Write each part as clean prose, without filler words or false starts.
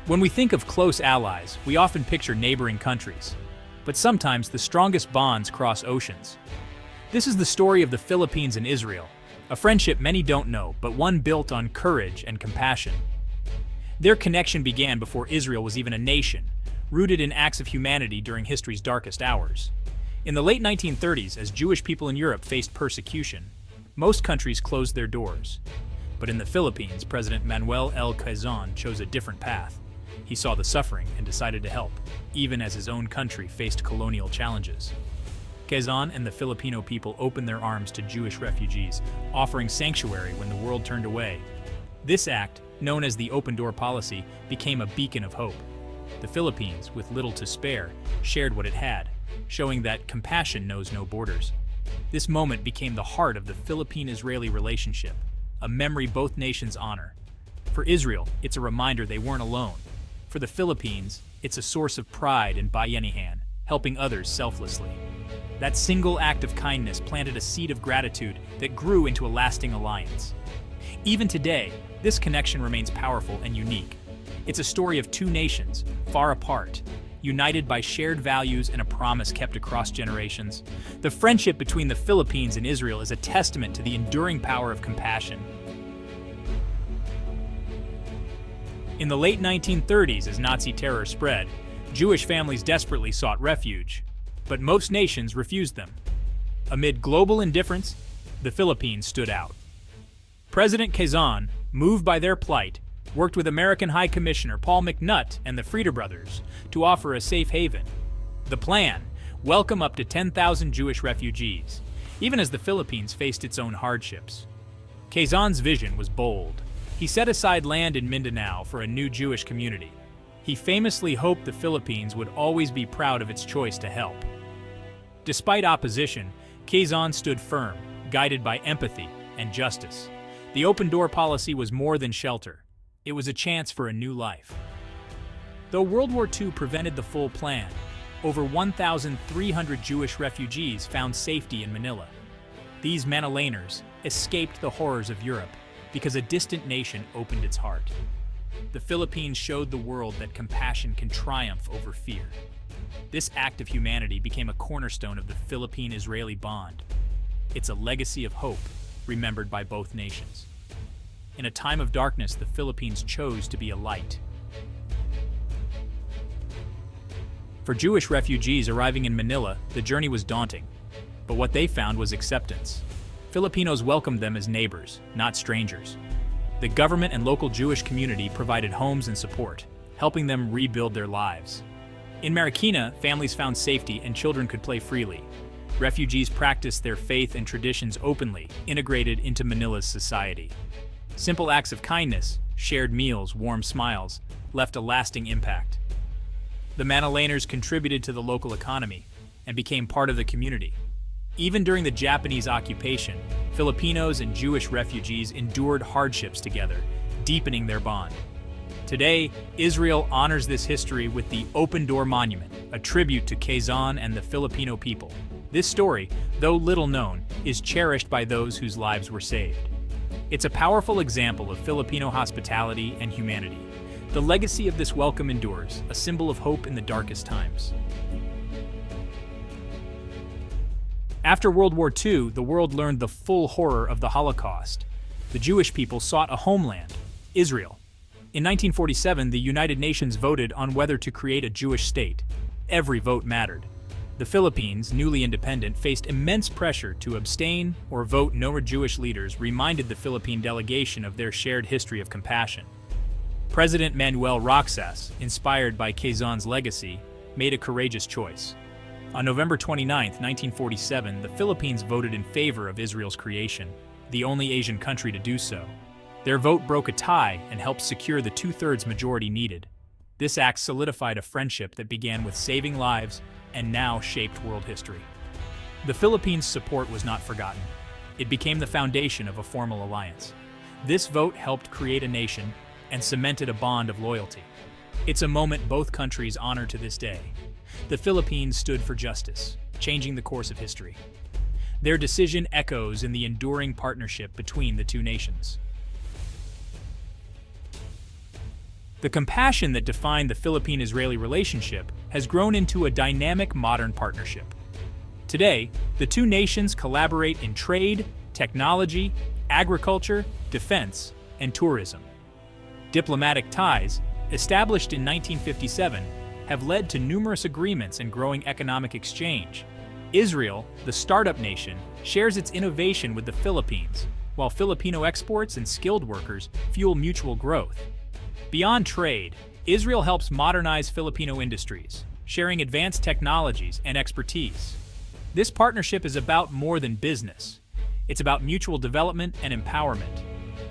When we think of close allies, we often picture neighboring countries. But sometimes the strongest bonds cross oceans. This is the story of the Philippines and Israel, a friendship many don't know, but one built on courage and compassion. Their connection began before Israel was even a nation, rooted in acts of humanity during history's darkest hours. In the late 1930s, as Jewish people in Europe faced persecution, most countries closed their doors. But in the Philippines, President Manuel L. Quezon chose a different path. He saw the suffering and decided to help, even as his own country faced colonial challenges. Quezon and the Filipino people opened their arms to Jewish refugees, offering sanctuary when the world turned away. This act, known as the Open Door Policy, became a beacon of hope. The Philippines, with little to spare, shared what it had, showing that compassion knows no borders. This moment became the heart of the Philippine-Israeli relationship, a memory both nations honor. For Israel, it's a reminder they weren't alone. For the Philippines, it's a source of pride in Bayanihan, helping others selflessly. That single act of kindness planted a seed of gratitude that grew into a lasting alliance. Even today, this connection remains powerful and unique. It's a story of two nations, far apart, united by shared values and a promise kept across generations. The friendship between the Philippines and Israel is a testament to the enduring power of compassion. In the late 1930s, as Nazi terror spread, Jewish families desperately sought refuge, but most nations refused them. Amid global indifference, the Philippines stood out. President Quezon, moved by their plight, worked with American High Commissioner Paul McNutt and the Frieda brothers to offer a safe haven. The plan: welcome up to 10,000 Jewish refugees, even as the Philippines faced its own hardships. Quezon's vision was bold. He set aside land in Mindanao for a new Jewish community. He famously hoped the Philippines would always be proud of its choice to help. Despite opposition, Quezon stood firm, guided by empathy and justice. The open door policy was more than shelter. It was a chance for a new life. Though World War II prevented the full plan, over 1,300 Jewish refugees found safety in Manila. These Manilaners escaped the horrors of Europe because a distant nation opened its heart. The Philippines showed the world that compassion can triumph over fear. This act of humanity became a cornerstone of the Philippine-Israeli bond. It's a legacy of hope, remembered by both nations. In a time of darkness, the Philippines chose to be a light. For Jewish refugees arriving in Manila, the journey was daunting, but what they found was acceptance. Filipinos welcomed them as neighbors, not strangers. The government and local Jewish community provided homes and support, helping them rebuild their lives. In Marikina, families found safety and children could play freely. Refugees practiced their faith and traditions openly, integrated into Manila's society. Simple acts of kindness, shared meals, warm smiles, left a lasting impact. The Manilaners contributed to the local economy and became part of the community. Even during the Japanese occupation, Filipinos and Jewish refugees endured hardships together, deepening their bond. Today, Israel honors this history with the Open Door Monument, a tribute to Quezon and the Filipino people. This story, though little known, is cherished by those whose lives were saved. It's a powerful example of Filipino hospitality and humanity. The legacy of this welcome endures, a symbol of hope in the darkest times. After World War II, the world learned the full horror of the Holocaust. The Jewish people sought a homeland, Israel. In 1947, the United Nations voted on whether to create a Jewish state. Every vote mattered. The Philippines, newly independent, faced immense pressure to abstain or vote no. Jewish leaders reminded the Philippine delegation of their shared history of compassion. President Manuel Roxas, inspired by Quezon's legacy, made a courageous choice. On November 29, 1947, the Philippines voted in favor of Israel's creation, the only Asian country to do so. Their vote broke a tie and helped secure the two-thirds majority needed. This act solidified a friendship that began with saving lives and now shaped world history. The Philippines' support was not forgotten. It became the foundation of a formal alliance. This vote helped create a nation and cemented a bond of loyalty. It's a moment both countries honor to this day. The Philippines stood for justice, changing the course of history. Their decision echoes in the enduring partnership between the two nations. The compassion that defined the Philippine-Israeli relationship has grown into a dynamic modern partnership. Today, the two nations collaborate in trade, technology, agriculture, defense, and tourism. Diplomatic ties, established in 1957, have led to numerous agreements and growing economic exchange. Israel, the startup nation, shares its innovation with the Philippines, while Filipino exports and skilled workers fuel mutual growth. Beyond trade, Israel helps modernize Filipino industries, sharing advanced technologies and expertise. This partnership is about more than business. It's about mutual development and empowerment.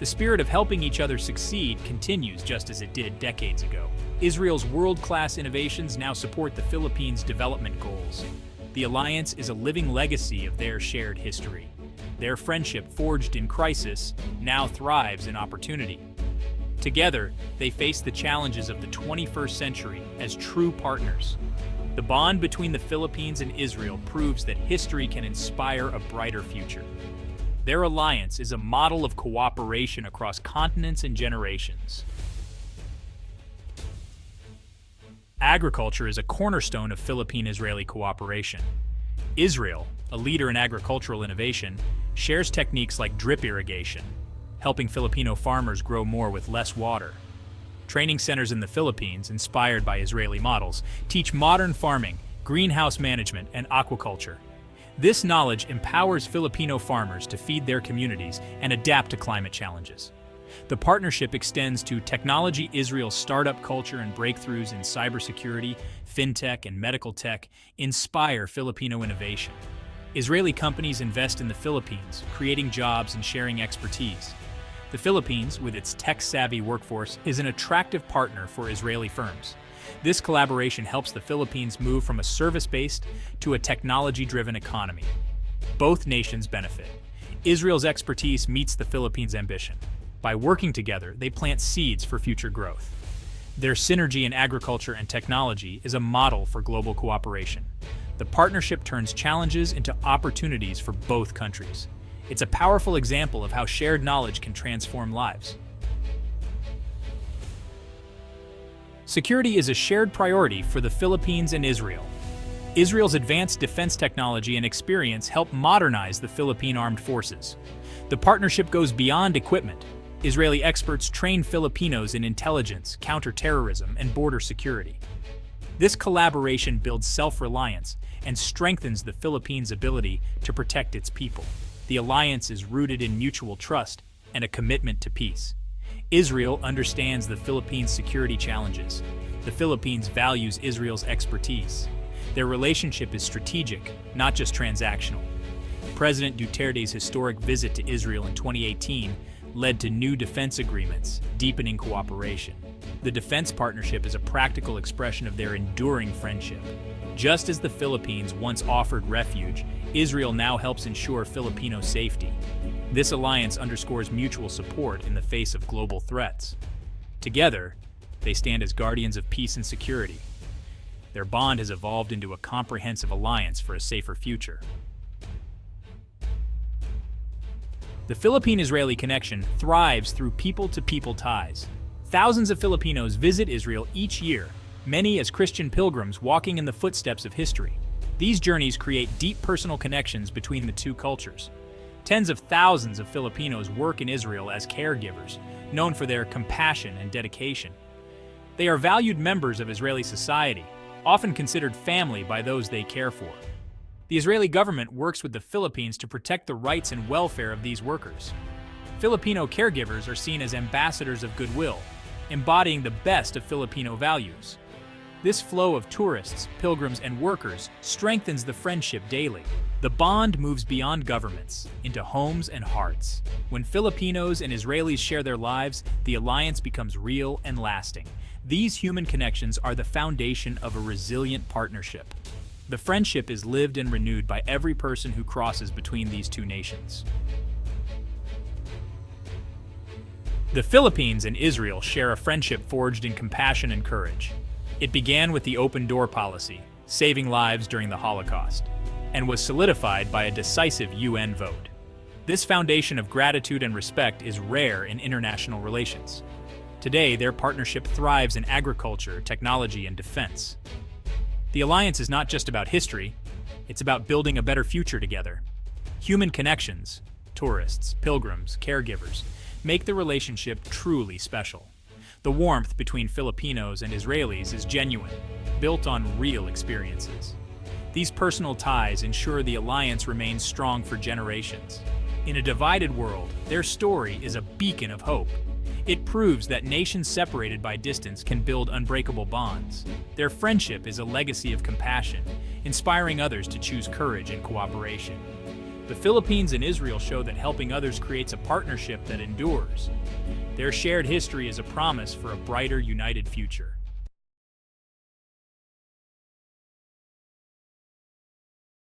The spirit of helping each other succeed continues just as it did decades ago. Israel's world-class innovations now support the Philippines' development goals. The alliance is a living legacy of their shared history. Their friendship, forged in crisis, now thrives in opportunity. Together, they face the challenges of the 21st century as true partners. The bond between the Philippines and Israel proves that history can inspire a brighter future. Their alliance is a model of cooperation across continents and generations. Agriculture is a cornerstone of Philippine-Israeli cooperation. Israel, a leader in agricultural innovation, shares techniques like drip irrigation, helping Filipino farmers grow more with less water. Training centers in the Philippines, inspired by Israeli models, teach modern farming, greenhouse management, and aquaculture. This knowledge empowers Filipino farmers to feed their communities and adapt to climate challenges. The partnership extends to technology. Israel's startup culture and breakthroughs in cybersecurity, fintech, and medical tech inspire Filipino innovation. Israeli companies invest in the Philippines, creating jobs and sharing expertise. The Philippines, with its tech-savvy workforce, is an attractive partner for Israeli firms. This collaboration helps the Philippines move from a service-based to a technology-driven economy. Both nations benefit. Israel's expertise meets the Philippines' ambition. By working together, they plant seeds for future growth. Their synergy in agriculture and technology is a model for global cooperation. The partnership turns challenges into opportunities for both countries. It's a powerful example of how shared knowledge can transform lives. Security is a shared priority for the Philippines and Israel. Israel's advanced defense technology and experience help modernize the Philippine armed forces. The partnership goes beyond equipment. Israeli experts train Filipinos in intelligence, counterterrorism, and border security. This collaboration builds self-reliance and strengthens the Philippines' ability to protect its people. The alliance is rooted in mutual trust and a commitment to peace. Israel understands the Philippines' security challenges. The Philippines values Israel's expertise. Their relationship is strategic, not just transactional. President Duterte's historic visit to Israel in 2018 led to new defense agreements, deepening cooperation. The defense partnership is a practical expression of their enduring friendship. Just as the Philippines once offered refuge, Israel now helps ensure Filipino safety. This alliance underscores mutual support in the face of global threats. Together, they stand as guardians of peace and security. Their bond has evolved into a comprehensive alliance for a safer future. The Philippine-Israeli connection thrives through people-to-people ties. Thousands of Filipinos visit Israel each year, many as Christian pilgrims walking in the footsteps of history. These journeys create deep personal connections between the two cultures. Tens of thousands of Filipinos work in Israel as caregivers, known for their compassion and dedication. They are valued members of Israeli society, often considered family by those they care for. The Israeli government works with the Philippines to protect the rights and welfare of these workers. Filipino caregivers are seen as ambassadors of goodwill, embodying the best of Filipino values. This flow of tourists, pilgrims, and workers strengthens the friendship daily. The bond moves beyond governments, into homes and hearts. When Filipinos and Israelis share their lives, the alliance becomes real and lasting. These human connections are the foundation of a resilient partnership. The friendship is lived and renewed by every person who crosses between these two nations. The Philippines and Israel share a friendship forged in compassion and courage. It began with the open door policy, saving lives during the Holocaust, and was solidified by a decisive UN vote. This foundation of gratitude and respect is rare in international relations. Today, their partnership thrives in agriculture, technology, and defense. The alliance is not just about history, it's about building a better future together. Human connections, tourists, pilgrims, caregivers, make the relationship truly special. The warmth between Filipinos and Israelis is genuine, built on real experiences. These personal ties ensure the alliance remains strong for generations. In a divided world, their story is a beacon of hope. It proves that nations separated by distance can build unbreakable bonds. Their friendship is a legacy of compassion, inspiring others to choose courage and cooperation. The Philippines and Israel show that helping others creates a partnership that endures. Their shared history is a promise for a brighter, united future.